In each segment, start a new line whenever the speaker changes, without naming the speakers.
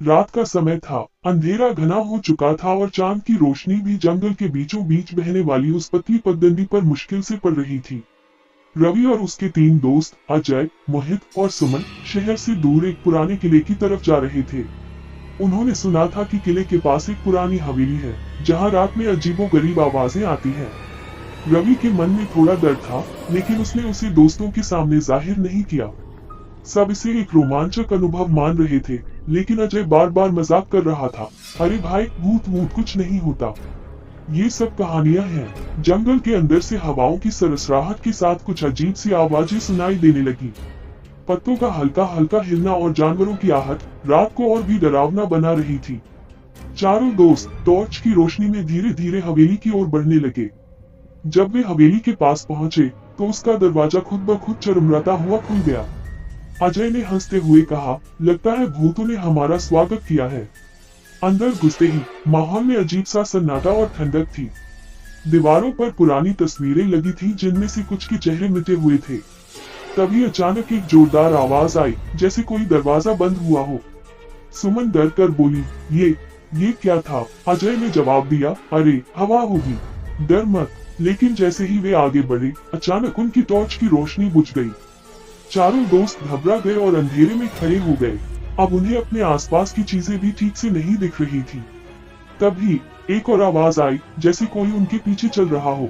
रात का समय था, अंधेरा घना हो चुका था और चांद की रोशनी भी जंगल के बीचों बीच बहने वाली उस पतली पगडंडी पर मुश्किल से पड़ रही थी। रवि और उसके 3 दोस्त अजय, मोहित और सुमन शहर से दूर एक पुराने किले की तरफ जा रहे थे। उन्होंने सुना था कि किले के पास एक पुरानी हवेली है, जहां रात में अजीबोगरीब आवाजें आती हैं। रवि के मन में थोड़ा डर था, लेकिन उसने उसे दोस्तों के सामने जाहिर नहीं किया। सब इसे एक रोमांचक अनुभव मान रहे थे, लेकिन अजय बार बार मजाक कर रहा था। अरे भाई, भूत वूत कुछ नहीं होता, ये सब कहानियां हैं। जंगल के अंदर से हवाओं की सरसराहट के साथ कुछ अजीब सी आवाजें सुनाई देने लगी। पत्तों का हल्का हल्का हिलना और जानवरों की आहट रात को और भी डरावना बना रही थी। चारों दोस्त टॉर्च की रोशनी में धीरे धीरे हवेली की ओर बढ़ने लगे। जब वे हवेली के पास पहुंचे, तो उसका दरवाजा खुद ब खुद चरमराता हुआ खुल गया। अजय ने हंसते हुए कहा, लगता है भूतों ने हमारा स्वागत किया है। अंदर घुसते ही माहौल में अजीब सा सन्नाटा और ठंडक थी। दीवारों पर पुरानी तस्वीरें लगी थी, जिनमें से कुछ के चेहरे मिटे हुए थे। तभी अचानक एक जोरदार आवाज आई, जैसे कोई दरवाजा बंद हुआ हो। सुमन डर कर बोली, ये क्या था? अजय ने जवाब दिया, अरे हवा होगी, डर मत। लेकिन जैसे ही वे आगे बढ़े, अचानक उनकी टॉर्च की रोशनी बुझ गई। चारों दोस्त घबरा गए और अंधेरे में खड़े हो गए। अब उन्हें अपने आसपास की चीजें भी ठीक से नहीं दिख रही थी। तभी एक और आवाज आई, जैसे कोई उनके पीछे चल रहा हो।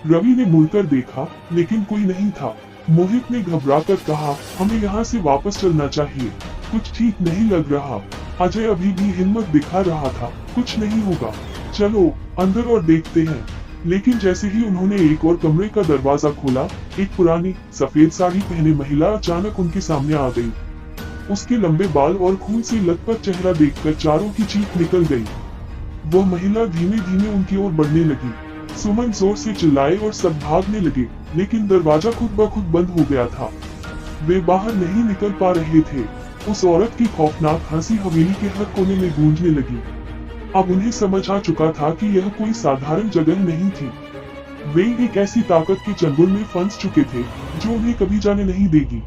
रवि ने मुड़कर देखा, लेकिन कोई नहीं था। मोहित ने घबराकर कहा, हमें यहाँ से वापस चलना चाहिए, कुछ ठीक नहीं लग रहा। अजय अभी भी हिम्मत दिखा रहा था, कुछ नहीं होगा, चलो अंदर और देखते हैं। लेकिन जैसे ही उन्होंने एक और कमरे का दरवाजा खोला, एक पुरानी सफेद साड़ी पहने महिला अचानक उनके सामने आ गई। उसके लंबे बाल और खून से लथपथ चेहरा देखकर चारों की चीख निकल गई। वह महिला धीमे धीमे उनकी ओर बढ़ने लगी। सुमन जोर से चिल्लाए और सब भागने लगे, लेकिन दरवाजा खुद ब खुद बंद हो गया था। वे बाहर नहीं निकल पा रहे थे। उस औरत की खौफनाक हंसी हवेली के हर कोने में गूंजने लगी। अब उन्हें समझ आ चुका था कि यह कोई साधारण जगह नहीं थी। वे एक ऐसी ताकत के चंगुल में फंस चुके थे, जो उन्हें कभी जाने नहीं देगी।